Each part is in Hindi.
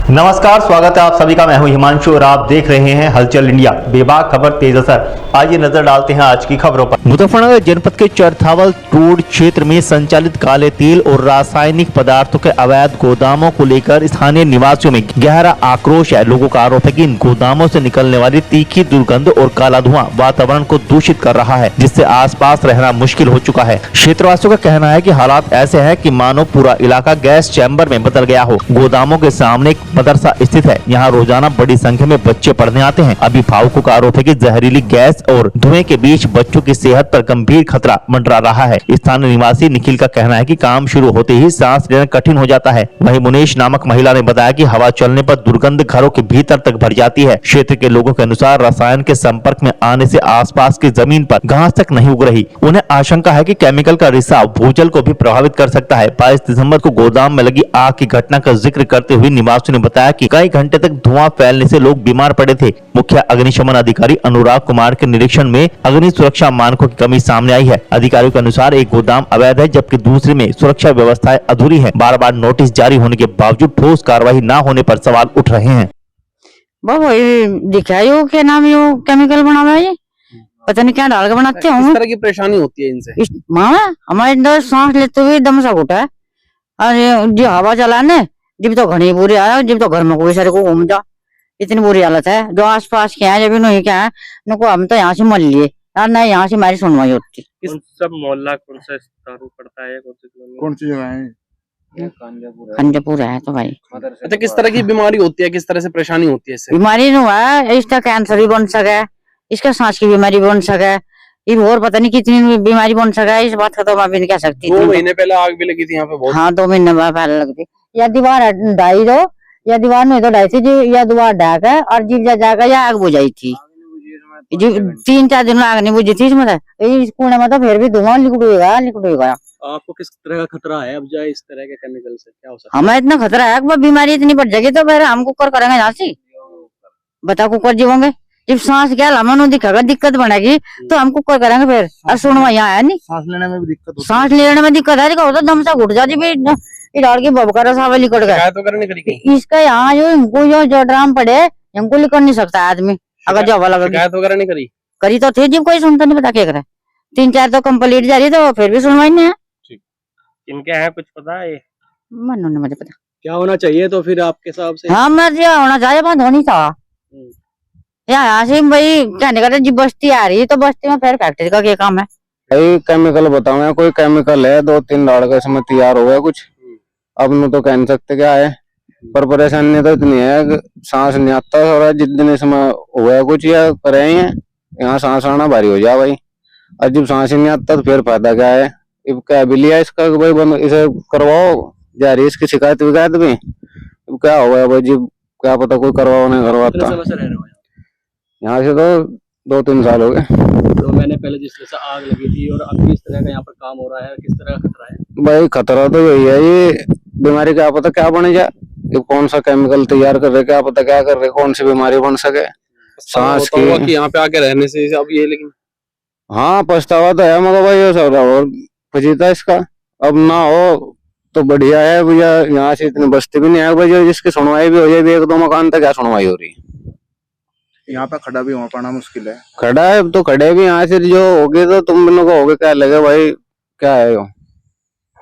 नमस्कार, स्वागत है आप सभी का। मैं हूं हिमांशु और आप देख रहे हैं हलचल इंडिया। बेबाक खबर तेज असर। आइए नजर डालते हैं आज की खबरों पर। मुजफ्फरनगर जनपद के चरथावल रोड क्षेत्र में संचालित काले तेल और रासायनिक पदार्थों के अवैध गोदामों को लेकर स्थानीय निवासियों में गहरा आक्रोश है। लोगों का आरोप है कि इन गोदामों से निकलने वाली तीखी दुर्गंध और काला धुआं वातावरण को दूषित कर रहा है, जिससे आसपास रहना मुश्किल हो चुका है। क्षेत्रवासियों का कहना है कि हालात ऐसे हैं कि मानो पूरा इलाका गैस चैम्बर में बदल गया हो। गोदामों के सामने एक मदरसा स्थित है। यहाँ रोजाना बड़ी संख्या में बच्चे पढ़ने आते हैं। अभिभावकों का आरोप है कि जहरीली गैस और धुएं के बीच बच्चों की सेहत पर गंभीर खतरा मंडरा रहा है। स्थानीय निवासी निखिल का कहना है कि काम शुरू होते ही सांस लेना कठिन हो जाता है। वहीं मुनीश नामक महिला ने बताया कि हवा चलने पर दुर्गंध घरों के भीतर तक भर जाती है। क्षेत्र के लोगों के अनुसार रसायन के संपर्क में आने से आसपास की जमीन पर घास तक नहीं उग रही। उन्हें आशंका है कि केमिकल का रिसाव भूजल को भी प्रभावित कर सकता है। 22 दिसंबर को गोदाम में लगी आग की घटना का जिक्र करते हुए निवासियों ने बताया कि कई घंटे तक धुआं फैलने से लोग बीमार पड़े थे। मुख्य अग्निशमन अधिकारी अनुराग कुमार के निरीक्षण में अग्नि सुरक्षा मानकों की कमी सामने आई है। अधिकारियों के अनुसार एक गोदाम अवैध है, जबकि दूसरे में सुरक्षा व्यवस्थाएं अधूरी हैं। बार-बार नोटिस जारी होने के बावजूद ठोस कार्रवाई न होने पर सवाल उठ रहे हैं। बाबा ये दिखाई क्या नाम ये केमिकल बना हुआ है, ये पता नहीं क्या डाल के बनाते होंगे। इस तरह की परेशानी होती है इनसे। हमारे अंदर सांस लेते हुए दम सा घुटा है। और जो हवा चलाने जब तो घनी बुरी आया, जब तो घर में कोई सारे को घूम जा, इतनी बुरी हालत है। जो आस पास के हैं, जब नहीं क्या है नको हम तो यहाँ से मर लिए यार, ना यहाँ से हमारी सुनवाई होती। सब मोहल्ला कौन सा दारू पड़ता है, कौन सी जगह है? खंजपुर है तो भाई। अच्छा, किस तरह की बीमारी होती है, किस तरह से परेशानी होती है इससे? बीमारी नहीं हुआ, इसका कैंसर भी बन सके, इसका सांस की बीमारी बन सके, ये और पता नहीं कितनी बीमारी बन सके। इस बात का तो मैं भी नहीं कह सकती। 2 महीने पहले आग भी लगी थी यहाँ पे बहुत। हाँ, 2 महीने पहले लगी थी। या दीवार ढाई दो, या दीवार में तो ढाई थी, या दीवार ढाक है और जीव जाकर या आग बुझाई थी। 3-4 दिन में आग नहीं बुझी थी इसमें। इस कुएं में तो फिर भी धुआं लिक्विड। आपको किस तरह का खतरा है अब जाए इस तरह के केमिकल से? क्या हो सकता है? हमें इतना खतरा है कि बीमारी इतनी बढ़ जाएगी तो फिर हम कुकर करेंगे यहाँ से। बता कुकर जीवोंगे जब सांस क्या हमें दिखेगा, दिक्कत बनेगी तो हम कुकर करेंगे फिर। और सुनवा यहाँ है नहीं, सांस लेने में भी दिक्कत होती है। सांस लेने में दिक्कत है तो दम सा घुट जाती डाल की बबकर सावे लिकट गए। इसका यहाँ जो ड्राम पड़े हमको लिकट नहीं सकता आदमी अगर जो हवा लगा। शिकायत वगैरह नहीं करी तो थे, जब कोई सुनता नहीं, पता क्या करे। 3-4 तो कंप्लीट जा रही तो फिर भी सुनवाई नहीं है। इनके है कुछ पता है? मनु ने मुझे पता क्या होना चाहिए तो फिर आपके हिसाब से? हाँ, मर्जी होना चाहिए, बात होनी था। यहाँ से भाई कहने का जी बस्ती आ रही है तो बस्ती में फिर फैक्ट्री का क्या काम है? भाई केमिकल बताओ, कोई केमिकल है 2-3 डाल के इसमें तैयार हो गया कुछ। अब न तो कह नहीं सकते क्या है, पर परेशानी तो इतनी है कि सांस नहीं आता। और जिस दिन इसमें हुआ कुछ या करे हैं, यहाँ सांस आना भारी हो जाए भाई। और जब सांस ही नहीं आता तो फिर फायदा क्या है? अब क्या भी लिया इसका भाई, बंद इसे करवाओ जा रही है इसकी शिकायत विकायत भी। अब क्या होगा भाई, जब क्या पता कोई करवाओ नहीं करवाता। यहाँ से तो 2-3 साल हो गए। 2 महीने पहले जिस तरह से आग लगी थी और अब किस तरह का यहाँ पर काम हो रहा है, किस तरह का खतरा है? भाई खतरा तो यही है, ये बीमारी क्या पता क्या बने जाए, ये कौन सा केमिकल तैयार कर रहे, क्या पता क्या कर रहे, कौन सी बीमारी बन सके सांस की। यहाँ पे आके रहने से अब ये, लेकिन हाँ पछतावा तो है मगर भाई, ये सब और फजीता इसका अब ना हो तो बढ़िया है भैया। यहाँ से इतनी बस्ती भी नहीं है भाई जिसकी सुनवाई भी हो जाए। 1-2 मकान तक क्या सुनवाई हो रही है? यहाँ पे खड़ा भी हो पाना मुश्किल है। खड़ा है तो खड़े भी यहाँ से जो होगे तो तुम लोग को होगे क्या लगे भाई, क्या है यो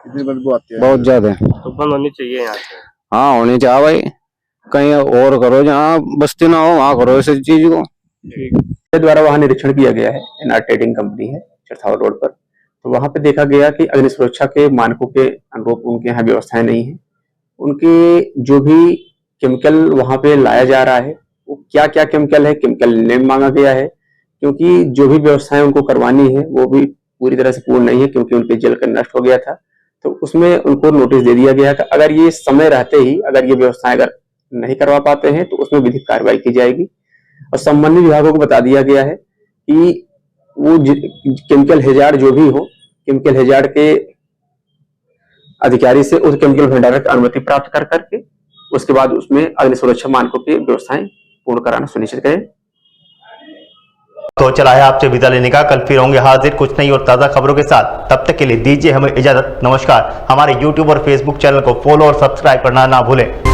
इतनी बदबू आती है बहुत ज्यादा। तो बंद होनी चाहिए यहाँ से। हाँ होनी चाहिए भाई, कहीं और करो जहाँ बस्ती ना हो वहाँ करो इस चीज को। द्वारा वहाँ निरीक्षण किया गया है, एनआर ट्रेडिंग कंपनी है चरथावल रोड पर। तो वहाँ पे देखा गया कि अग्नि सुरक्षा के मानकों के अनुरूप उनके यहाँ व्यवस्थाएं नहीं है। उनके जो भी केमिकल वहाँ पे लाया जा रहा है वो क्या क्या केमिकल है, केमिकल नेम मांगा गया है, क्योंकि जो भी व्यवस्थाएं उनको करवानी है वो भी पूरी तरह से पूर्ण नहीं है, क्योंकि उनके जल कर नष्ट हो गया था। तो उसमें उनको नोटिस दे दिया गया कि अगर ये समय रहते ही अगर ये व्यवस्थाएं अगर नहीं करवा पाते हैं तो उसमें विधिक कार्रवाई की जाएगी। और संबंधित विभागों को बता दिया गया है कि वो केमिकल हैजार्ड जो भी हो, केमिकल हैजार्ड के अधिकारी से उस केमिकल भंडारण की अनुमति प्राप्त कर करके उसके बाद उसमें अग्नि सुरक्षा मानकों की व्यवस्थाएं पूर्ण कराना सुनिश्चित करें। तो चला है आपसे विदा लेने का। कल फिर होंगे हाजिर कुछ नई और ताज़ा खबरों के साथ। तब तक के लिए दीजिए हमें इजाजत। नमस्कार। हमारे YouTube और Facebook चैनल को फॉलो और सब्सक्राइब करना ना भूलें।